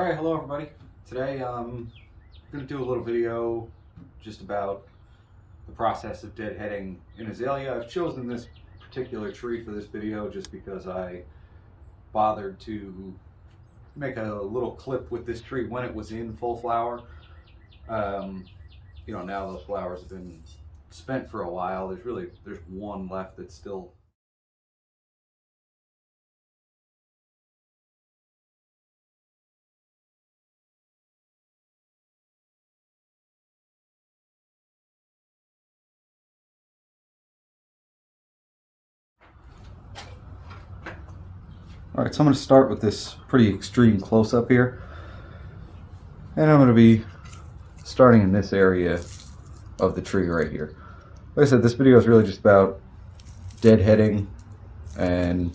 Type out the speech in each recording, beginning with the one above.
Alright, hello everybody. Today I'm going to do a little video just about the process of deadheading an azalea. I've chosen this particular tree for this video just because I bothered to make a little clip with this tree when it was in full flower. Now those flowers have been spent for a while. There's one left that's still. Alright, so I'm going to start with this pretty extreme close-up here. And I'm going to be starting in this area of the tree right here. Like I said, this video is really just about deadheading, and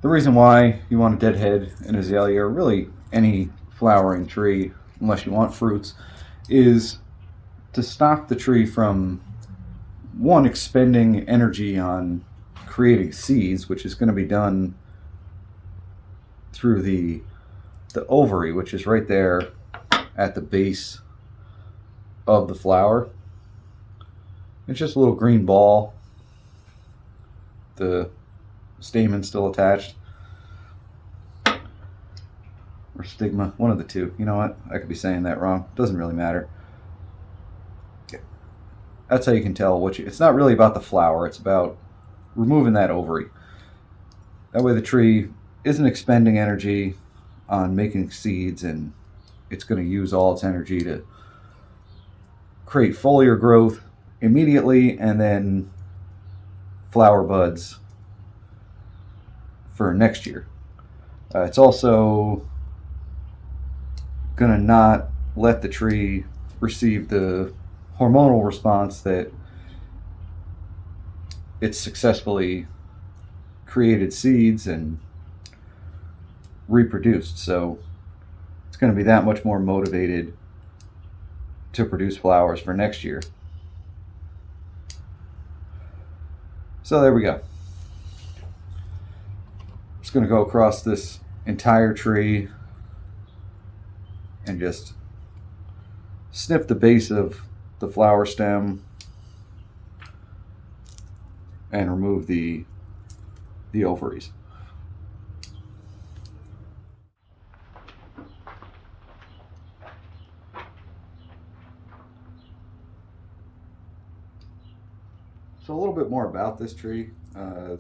the reason why you want to deadhead an azalea, or really any flowering tree, unless you want fruits, is to stop the tree from, one, expending energy on creating seeds, which is going to be done through the ovary, which is right there at the base of the flower. It's just a little green ball, the stamen still attached, or stigma, one of the two. You know what, I could be saying that wrong, doesn't really matter. That's how you can tell it's not really about the flower, it's about removing that ovary. That way the tree isn't expending energy on making seeds, and it's going to use all its energy to create foliar growth immediately and then flower buds for next year. It's also going to not let the tree receive the hormonal response that it's successfully created seeds and reproduced. So it's going to be that much more motivated to produce flowers for next year. So there we go. Just going to go across this entire tree and just snip the base of the flower stem and remove the ovaries. So a little bit more about this tree. This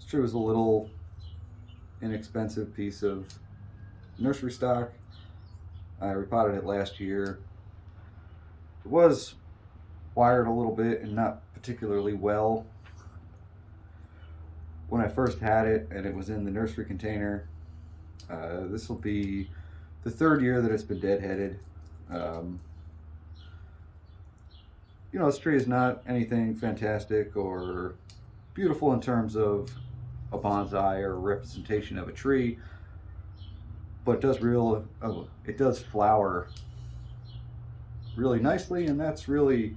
tree was a little inexpensive piece of nursery stock. I repotted it last year. It was wired a little bit and not particularly well when I first had it, and it was in the nursery container. This will be the third year that it's been deadheaded. This tree is not anything fantastic or beautiful in terms of a bonsai or a representation of a tree, but it does flower really nicely, and that's really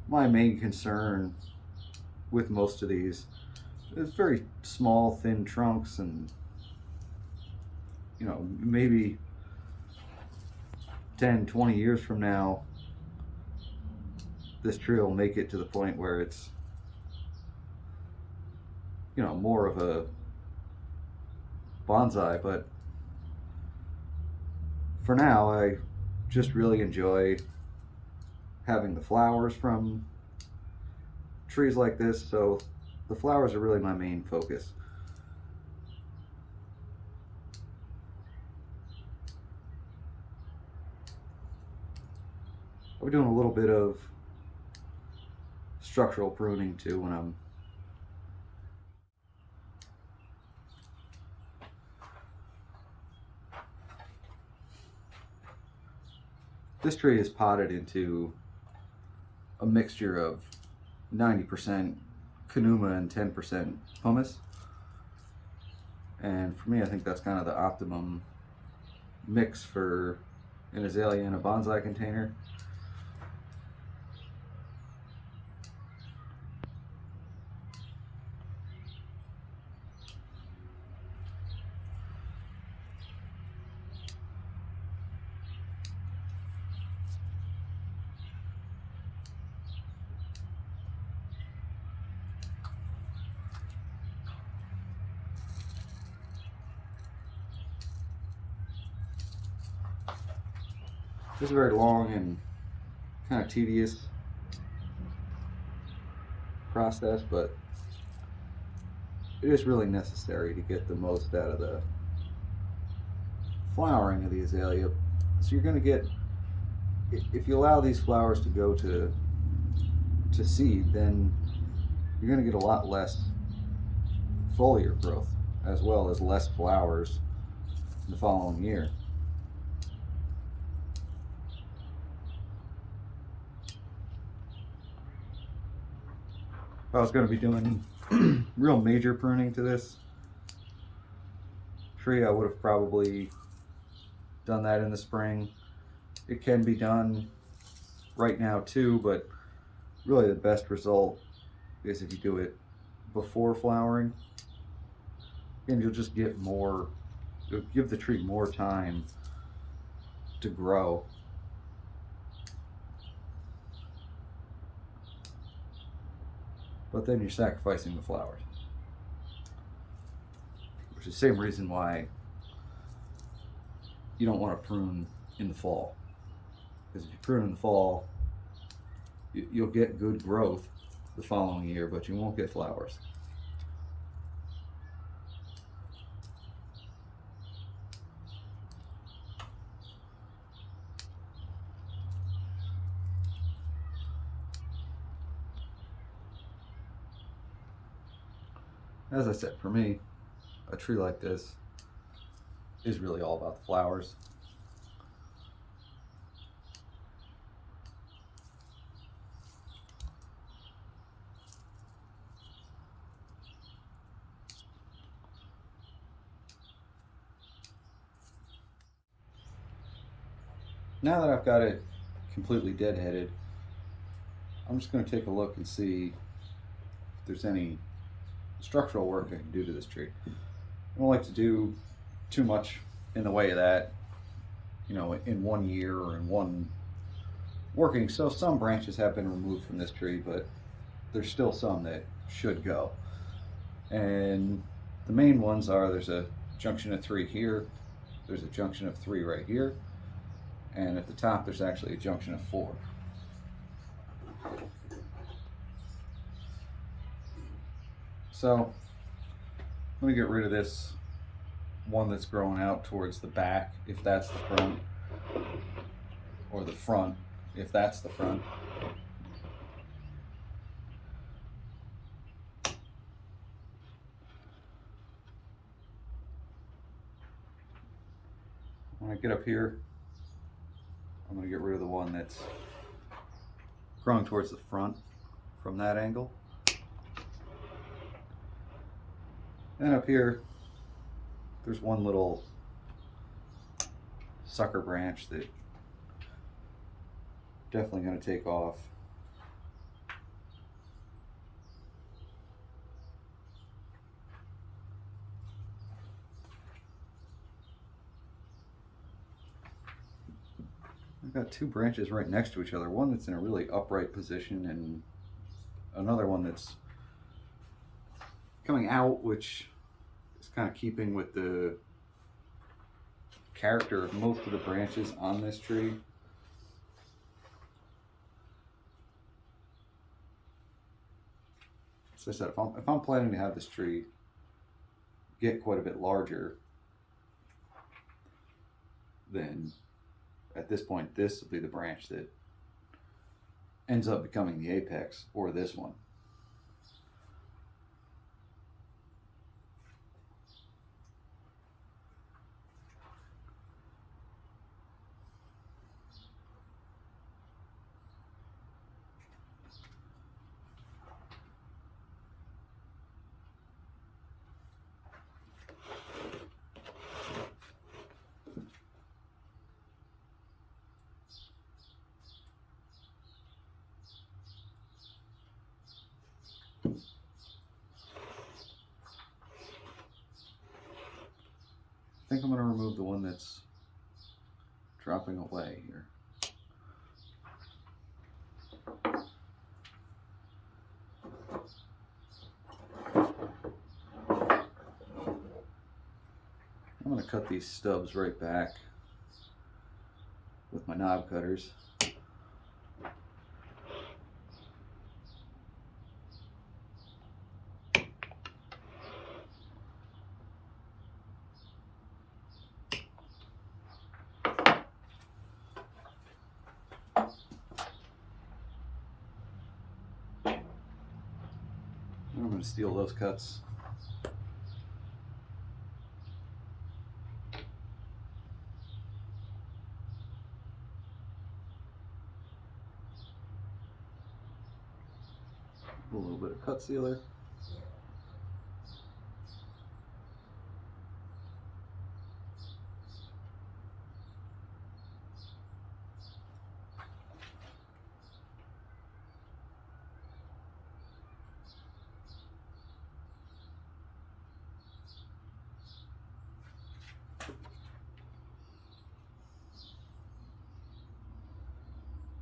my main concern with most of these. It's very small, thin trunks, and maybe 10-20 years from now this tree will make it to the point where it's more of a bonsai. But for now, I just really enjoy having the flowers from trees like this, so the flowers are really my main focus. I'll be doing a little bit of structural pruning too when I'm This tree is potted into a mixture of 90% Kanuma and 10% pumice. And for me, I think that's kind of the optimum mix for an azalea in a bonsai container. This is a very long and kind of tedious process, but it is really necessary to get the most out of the flowering of the azalea. So you're going to get, if you allow these flowers to go to seed, then you're going to get a lot less foliar growth as well as less flowers the following year. If I was going to be doing real major pruning to this tree, I would have probably done that in the spring. It can be done right now too, but really the best result is if you do it before flowering, and you'll just get more, you'll give the tree more time to grow. But then you're sacrificing the flowers, which is the same reason why you don't want to prune in the fall. Because if you prune in the fall, you'll get good growth the following year, but you won't get flowers. As I said, for me, a tree like this is really all about the flowers. Now that I've got it completely deadheaded, I'm just going to take a look and see if there's any structural work I can do to this tree. I don't like to do too much in the way of that, you know, in one year or in one working. So some branches have been removed from this tree, but there's still some that should go. And the main ones are, there's a junction of 3 here, there's a junction of 3 right here, and at the top there's actually a junction of 4. So I'm going to get rid of this one that's growing out towards the back, if that's the front, or the front, if that's the front. When I get up here, I'm going to get rid of the one that's growing towards the front from that angle. And up here, there's one little sucker branch that definitely going to take off. I've got 2 branches right next to each other, one that's in a really upright position and another one that's coming out, which is kind of keeping with the character of most of the branches on this tree. So I said, if I'm planning to have this tree get quite a bit larger, then at this point this will be the branch that ends up becoming the apex, or this one. I think I'm going to remove the one that's dropping away here. I'm going to cut these stubs right back with with my knob cutters. I'm going to steal those cuts. A little bit of cut sealer.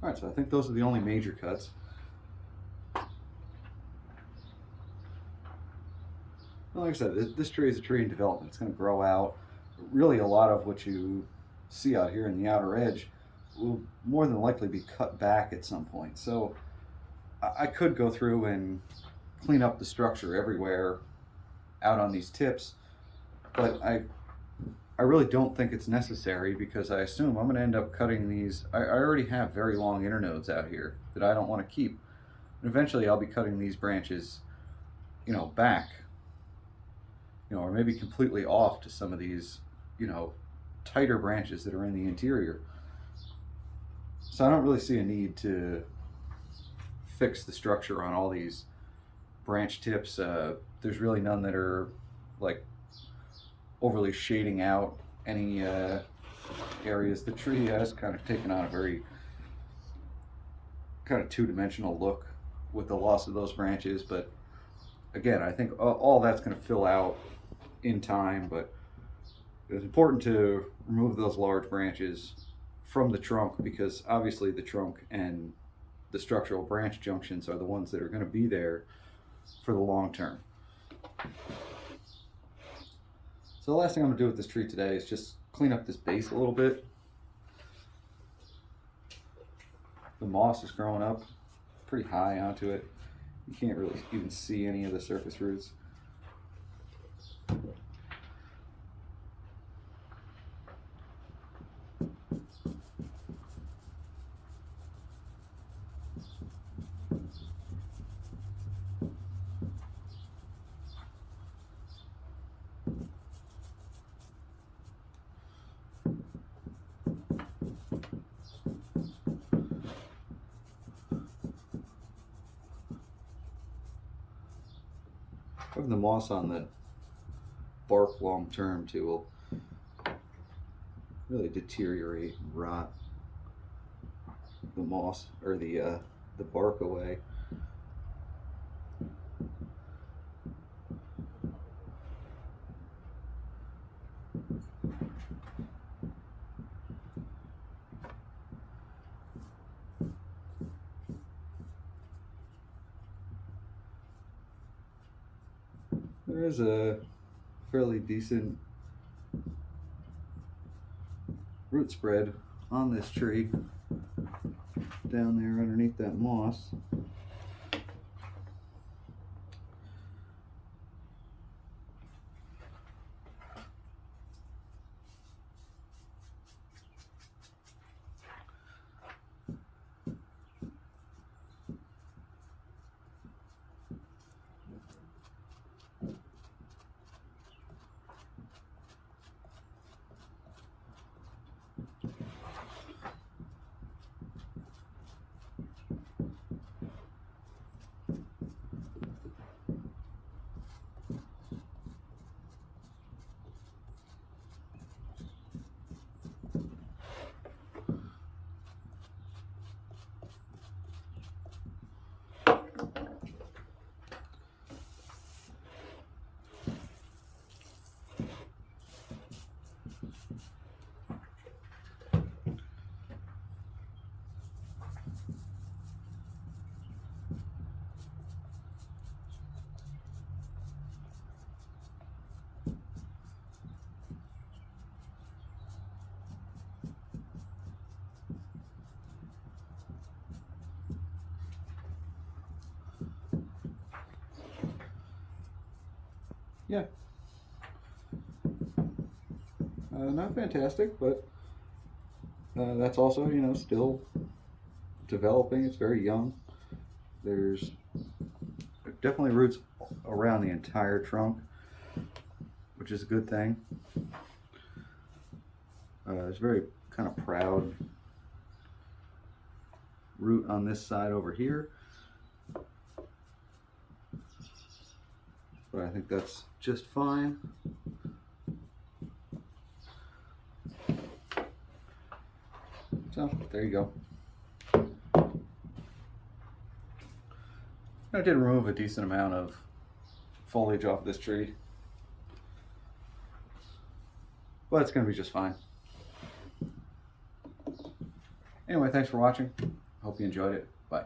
Alright, so I think those are the only major cuts. Like I said, this tree is a tree in development. It's going to grow out. Really, a lot of what you see out here in the outer edge will more than likely be cut back at some point. So I could go through and clean up the structure everywhere out on these tips, but I really don't think it's necessary, because I assume I'm going to end up cutting these. I already have very long internodes out here that I don't want to keep. And eventually I'll be cutting these branches, you know, back, you know, or maybe completely off to some of these, you know, tighter branches that are in the interior. So I don't really see a need to fix the structure on all these branch tips. There's really none that are like overly shading out any areas. The tree has kind of taken on a very kind of two-dimensional look with the loss of those branches, but again, I think all that's going to fill out in time. But it's important to remove those large branches from the trunk, because obviously the trunk and the structural branch junctions are the ones that are going to be there for the long term. So the last thing I'm going to do with this tree today is just clean up this base a little bit. The moss is growing up pretty high onto it. You can't really even see any of the surface roots. Having the moss on the bark long term too will really deteriorate and rot the moss or the bark away. There is a fairly decent root spread on this tree down there underneath that moss. yeah, not fantastic, but that's also, you know, still developing. It's very young. There's definitely roots around the entire trunk, which is a good thing. It's very kind of proud root on this side over here, but I think that's just fine. So there you go. I did remove a decent amount of foliage off this tree, but it's going to be just fine. Anyway, thanks for watching. Hope you enjoyed it. Bye.